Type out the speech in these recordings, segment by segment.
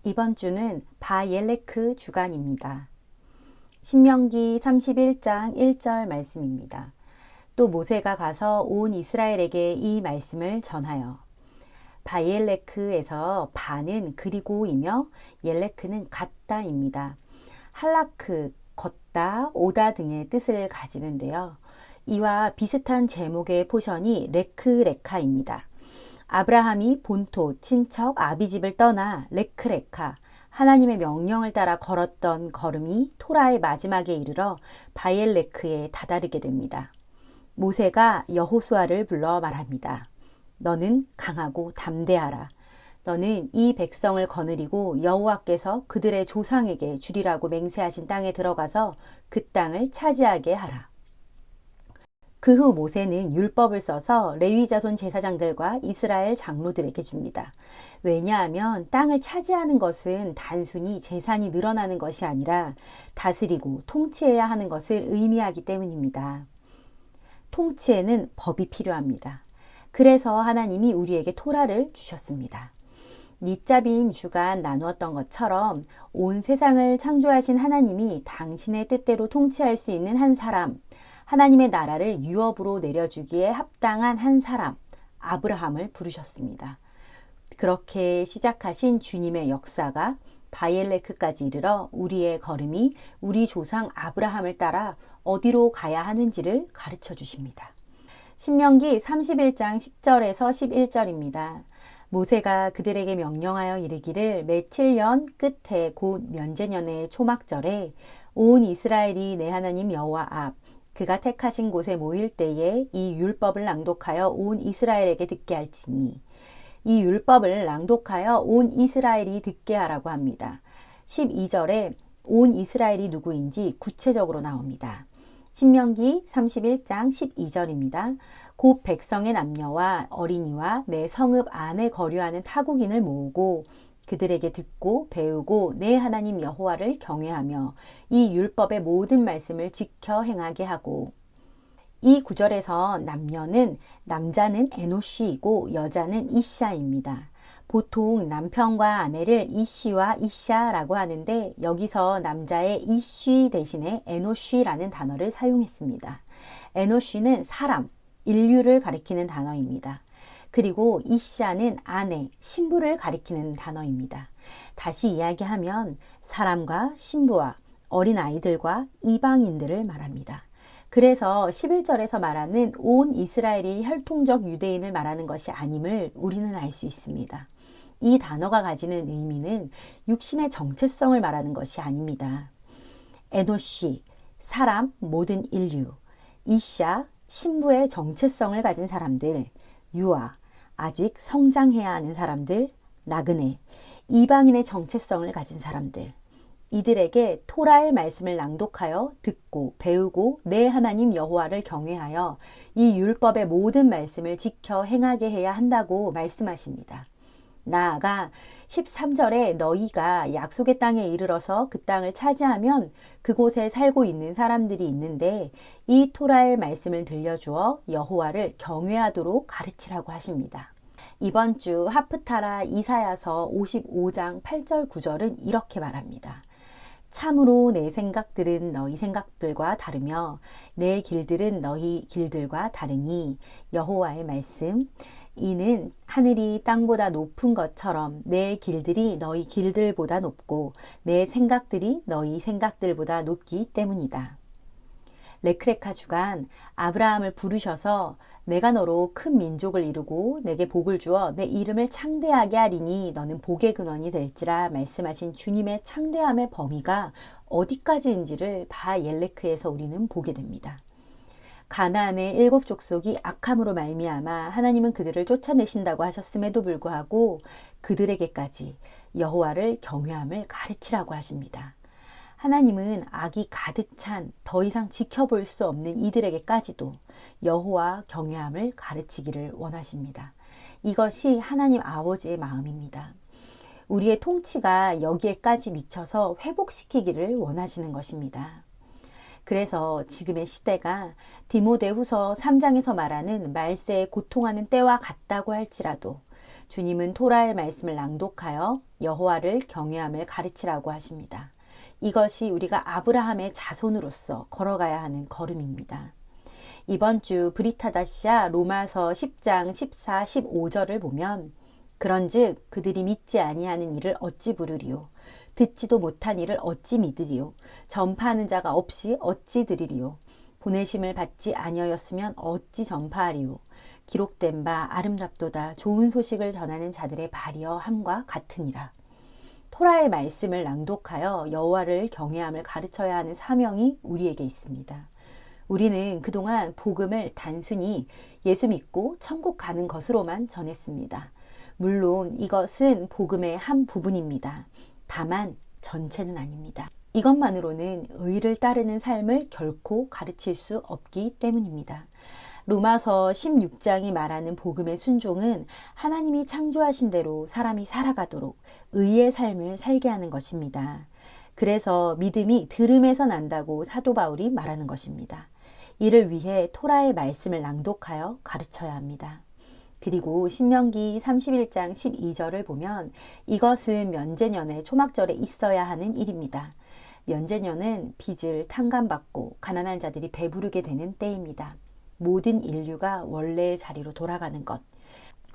이번 주는 바옐레크 주간입니다. 신명기 31장 1절 말씀입니다. 또 모세가 가서 온 이스라엘에게 이 말씀을 전하여 바옐레크에서 바는 그리고이며 옐레크는 같다입니다. 할라크, 걷다, 오다 등의 뜻을 가지는데요. 이와 비슷한 제목의 포션이 레크레카입니다. 아브라함이 본토, 친척, 아비집을 떠나 레크레카, 하나님의 명령을 따라 걸었던 걸음이 토라의 마지막에 이르러 바엘레크에 다다르게 됩니다. 모세가 여호수아를 불러 말합니다. 너는 강하고 담대하라. 너는 이 백성을 거느리고 여호와께서 그들의 조상에게 주리라고 맹세하신 땅에 들어가서 그 땅을 차지하게 하라. 그 후 모세는 율법을 써서 레위 자손 제사장들과 이스라엘 장로들에게 줍니다. 왜냐하면 땅을 차지하는 것은 단순히 재산이 늘어나는 것이 아니라 다스리고 통치해야 하는 것을 의미하기 때문입니다. 통치에는 법이 필요합니다. 그래서 하나님이 우리에게 토라를 주셨습니다. 니자빈 주간 나누었던 것처럼 온 세상을 창조하신 하나님이 당신의 뜻대로 통치할 수 있는 한 사람, 하나님의 나라를 유업으로 내려주기에 합당한 한 사람, 아브라함을 부르셨습니다. 그렇게 시작하신 주님의 역사가 바엘레크까지 이르러 우리의 걸음이 우리 조상 아브라함을 따라 어디로 가야 하는지를 가르쳐 주십니다. 신명기 31장 10절에서 11절입니다. 모세가 그들에게 명령하여 이르기를 매7년 끝에 곧 면제년의 초막절에 온 이스라엘이 내 하나님 여호와 앞 그가 택하신 곳에 모일 때에 이 율법을 낭독하여 온 이스라엘에게 듣게 할지니, 이 율법을 낭독하여 온 이스라엘이 듣게 하라고 합니다. 12절에 온 이스라엘이 누구인지 구체적으로 나옵니다. 신명기 31장 12절입니다. 곧 백성의 남녀와 어린이와 내 성읍 안에 거류하는 타국인을 모으고 그들에게 듣고 배우고 내 하나님 여호와를 경외하며 이 율법의 모든 말씀을 지켜 행하게 하고, 이 구절에서 남자는 에노시이고 여자는 이샤입니다. 보통 남편과 아내를 이시와 이샤라고 하는데 여기서 남자의 이쉬 대신에 에노쉬라는 단어를 사용했습니다. 에노쉬는 사람, 인류를 가리키는 단어입니다. 그리고 이샤는 아내, 신부를 가리키는 단어입니다. 다시 이야기하면 사람과 신부와 어린아이들과 이방인들을 말합니다. 그래서 11절에서 말하는 온 이스라엘이 혈통적 유대인을 말하는 것이 아님을 우리는 알 수 있습니다. 이 단어가 가지는 의미는 육신의 정체성을 말하는 것이 아닙니다. 에노시, 사람, 모든 인류, 이샤, 신부의 정체성을 가진 사람들, 유아, 아직 성장해야 하는 사람들, 나그네, 이방인의 정체성을 가진 사람들, 이들에게 토라의 말씀을 낭독하여 듣고 배우고 내 하나님 여호와를 경외하여 이 율법의 모든 말씀을 지켜 행하게 해야 한다고 말씀하십니다. 나아가 13절에 너희가 약속의 땅에 이르러서 그 땅을 차지하면 그곳에 살고 있는 사람들이 있는데 이 토라의 말씀을 들려주어 여호와를 경외하도록 가르치라고 하십니다. 이번 주 하프타라 이사야서 55장 8절 9절은 이렇게 말합니다. 참으로 내 생각들은 너희 생각들과 다르며 내 길들은 너희 길들과 다르니 여호와의 말씀, 이는 하늘이 땅보다 높은 것처럼 내 길들이 너희 길들보다 높고 내 생각들이 너희 생각들보다 높기 때문이다. 레크레카 주간, 아브라함을 부르셔서 내가 너로 큰 민족을 이루고 내게 복을 주어 내 이름을 창대하게 하리니 너는 복의 근원이 될지라 말씀하신 주님의 창대함의 범위가 어디까지인지를 바엘레크에서 우리는 보게 됩니다. 가나안의 7 족속이 악함으로 말미암아 하나님은 그들을 쫓아내신다고 하셨음에도 불구하고 그들에게까지 여호와를 경외함을 가르치라고 하십니다. 하나님은 악이 가득 찬 더 이상 지켜볼 수 없는 이들에게까지도 여호와 경외함을 가르치기를 원하십니다. 이것이 하나님 아버지의 마음입니다. 우리의 통치가 여기에까지 미쳐서 회복시키기를 원하시는 것입니다. 그래서 지금의 시대가 디모데후서 3장에서 말하는 말세에 고통하는 때와 같다고 할지라도 주님은 토라의 말씀을 낭독하여 여호와를 경외함을 가르치라고 하십니다. 이것이 우리가 아브라함의 자손으로서 걸어가야 하는 걸음입니다. 이번 주 브리타다시아 로마서 10장 14, 15절을 보면 그런즉 그들이 믿지 아니하는 일을 어찌 부르리요 듣지도 못한 일을 어찌 믿으리요 전파하는 자가 없이 어찌 들으리요 보내심을 받지 아니하였으면 어찌 전파하리요 기록된 바 아름답도다 좋은 소식을 전하는 자들의 발이여 함과 같으니라. 토라의 말씀을 낭독하여 여호와를 경외함을 가르쳐야 하는 사명이 우리에게 있습니다. 우리는 그동안 복음을 단순히 예수 믿고 천국 가는 것으로만 전했습니다. 물론 이것은 복음의 한 부분입니다. 다만 전체는 아닙니다. 이것만으로는 의를 따르는 삶을 결코 가르칠 수 없기 때문입니다. 로마서 16장이 말하는 복음의 순종은 하나님이 창조하신 대로 사람이 살아가도록 의의 삶을 살게 하는 것입니다. 그래서 믿음이 들음에서 난다고 사도 바울이 말하는 것입니다. 이를 위해 토라의 말씀을 낭독하여 가르쳐야 합니다. 그리고 신명기 31장 12절을 보면 이것은 면제년의 초막절에 있어야 하는 일입니다. 면제년은 빚을 탕감받고 가난한 자들이 배부르게 되는 때입니다. 모든 인류가 원래의 자리로 돌아가는 것,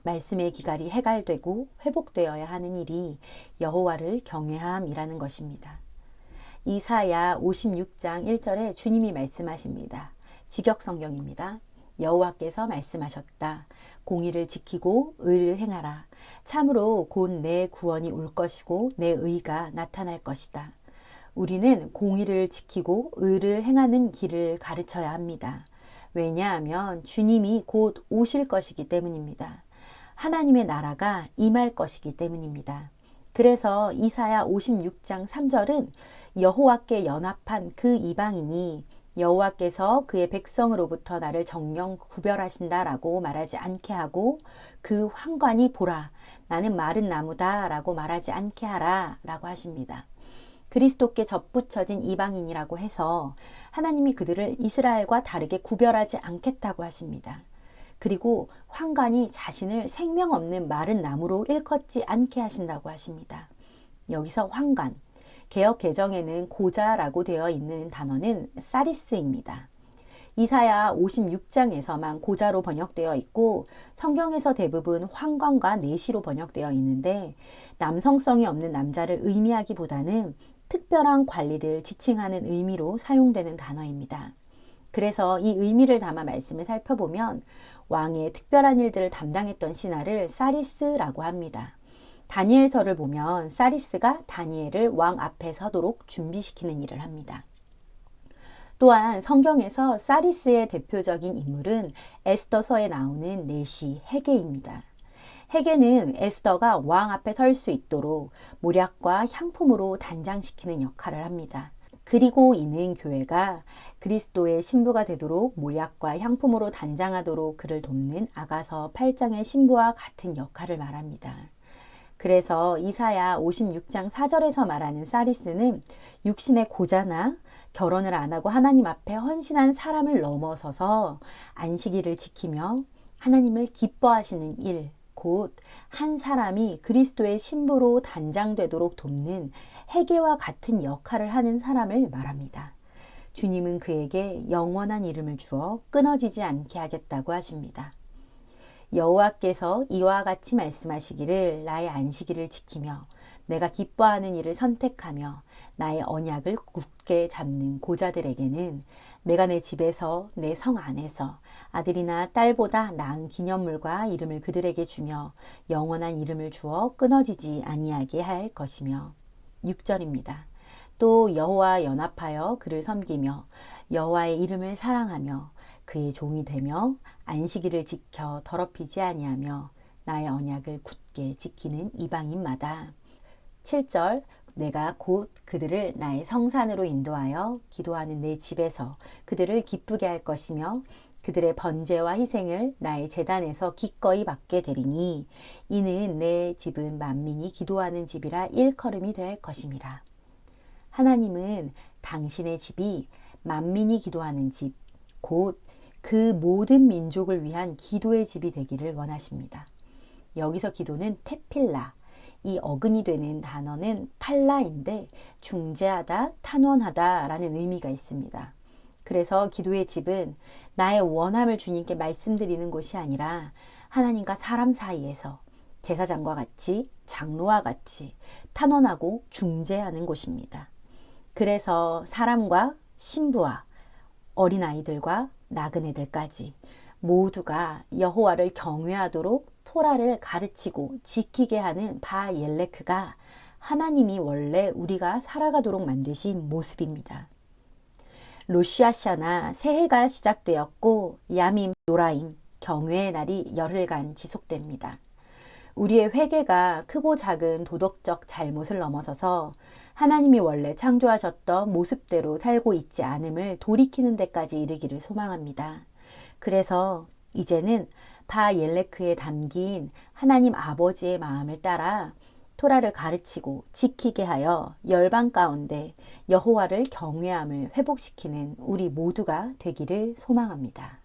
말씀의 기갈이 해갈되고 회복되어야 하는 일이 여호와를 경외함이라는 것입니다. 이사야 56장 1절에 주님이 말씀하십니다. 직역성경입니다. 여호와께서 말씀하셨다. 공의를 지키고 의를 행하라. 참으로 곧 내 구원이 올 것이고 내 의가 나타날 것이다. 우리는 공의를 지키고 의를 행하는 길을 가르쳐야 합니다. 왜냐하면 주님이 곧 오실 것이기 때문입니다. 하나님의 나라가 임할 것이기 때문입니다. 그래서 이사야 56장 3절은 여호와께 연합한 그 이방인이 여호와께서 그의 백성으로부터 나를 정령 구별하신다라고 말하지 않게 하고 그 환관이 보라 나는 마른 나무다라고 말하지 않게 하라 라고 하십니다. 그리스도께 접붙여진 이방인이라고 해서 하나님이 그들을 이스라엘과 다르게 구별하지 않겠다고 하십니다. 그리고 환관이 자신을 생명 없는 마른 나무로 일컫지 않게 하신다고 하십니다. 여기서 환관, 개역 개정에는 고자라고 되어 있는 단어는 사리스입니다. 이사야 56장에서만 고자로 번역되어 있고 성경에서 대부분 환관과 내시로 번역되어 있는데 남성성이 없는 남자를 의미하기보다는 특별한 관리를 지칭하는 의미로 사용되는 단어입니다. 그래서 이 의미를 담아 말씀을 살펴보면 왕의 특별한 일들을 담당했던 신하를 사리스라고 합니다. 다니엘서를 보면 사리스가 다니엘을 왕 앞에 서도록 준비시키는 일을 합니다. 또한 성경에서 사리스의 대표적인 인물은 에스더서에 나오는 내시 헤게입니다. 헤게는 에스더가 왕 앞에 설 수 있도록 모략과 향품으로 단장시키는 역할을 합니다. 그리고 이는 교회가 그리스도의 신부가 되도록 모략과 향품으로 단장하도록 그를 돕는 아가서 8장의 신부와 같은 역할을 말합니다. 그래서 이사야 56장 4절에서 말하는 사리스는 육신의 고자나 결혼을 안 하고 하나님 앞에 헌신한 사람을 넘어서서 안식일을 지키며 하나님을 기뻐하시는 일, 곧 한 사람이 그리스도의 신부로 단장되도록 돕는 헤게와 같은 역할을 하는 사람을 말합니다. 주님은 그에게 영원한 이름을 주어 끊어지지 않게 하겠다고 하십니다. 여호와께서 이와 같이 말씀하시기를 나의 안식일을 지키며 내가 기뻐하는 일을 선택하며 나의 언약을 굳게 잡는 고자들에게는 내가 내 집에서 내 성 안에서 아들이나 딸보다 나은 기념물과 이름을 그들에게 주며 영원한 이름을 주어 끊어지지 아니하게 할 것이며 6절입니다. 또 여호와 연합하여 그를 섬기며 여호와의 이름을 사랑하며 그의 종이 되며 안식일을 지켜 더럽히지 아니하며 나의 언약을 굳게 지키는 이방인마다 7절 내가 곧 그들을 나의 성산으로 인도하여 기도하는 내 집에서 그들을 기쁘게 할 것이며 그들의 번제와 희생을 나의 제단에서 기꺼이 받게 되리니 이는 내 집은 만민이 기도하는 집이라 일컬음이 될 것임이라. 하나님은 당신의 집이 만민이 기도하는 집, 곧 그 모든 민족을 위한 기도의 집이 되기를 원하십니다. 여기서 기도는 테필라. 이 어근이 되는 단어는 팔라인데 중재하다, 탄원하다 라는 의미가 있습니다. 그래서 기도의 집은 나의 원함을 주님께 말씀드리는 곳이 아니라 하나님과 사람 사이에서 제사장과 같이, 장로와 같이 탄원하고 중재하는 곳입니다. 그래서 사람과 신부와 어린아이들과 나그네들까지 모두가 여호와를 경외하도록 토라를 가르치고 지키게 하는 바옐레크가 하나님이 원래 우리가 살아가도록 만드신 모습입니다. 로시아샤나 새해가 시작되었고 야밈, 노라임, 경외의 날이 열흘간 지속됩니다. 우리의 회개가 크고 작은 도덕적 잘못을 넘어서서 하나님이 원래 창조하셨던 모습대로 살고 있지 않음을 돌이키는 데까지 이르기를 소망합니다. 그래서 이제는 바옐레크에 담긴 하나님 아버지의 마음을 따라 토라를 가르치고 지키게 하여 열방 가운데 여호와를 경외함을 회복시키는 우리 모두가 되기를 소망합니다.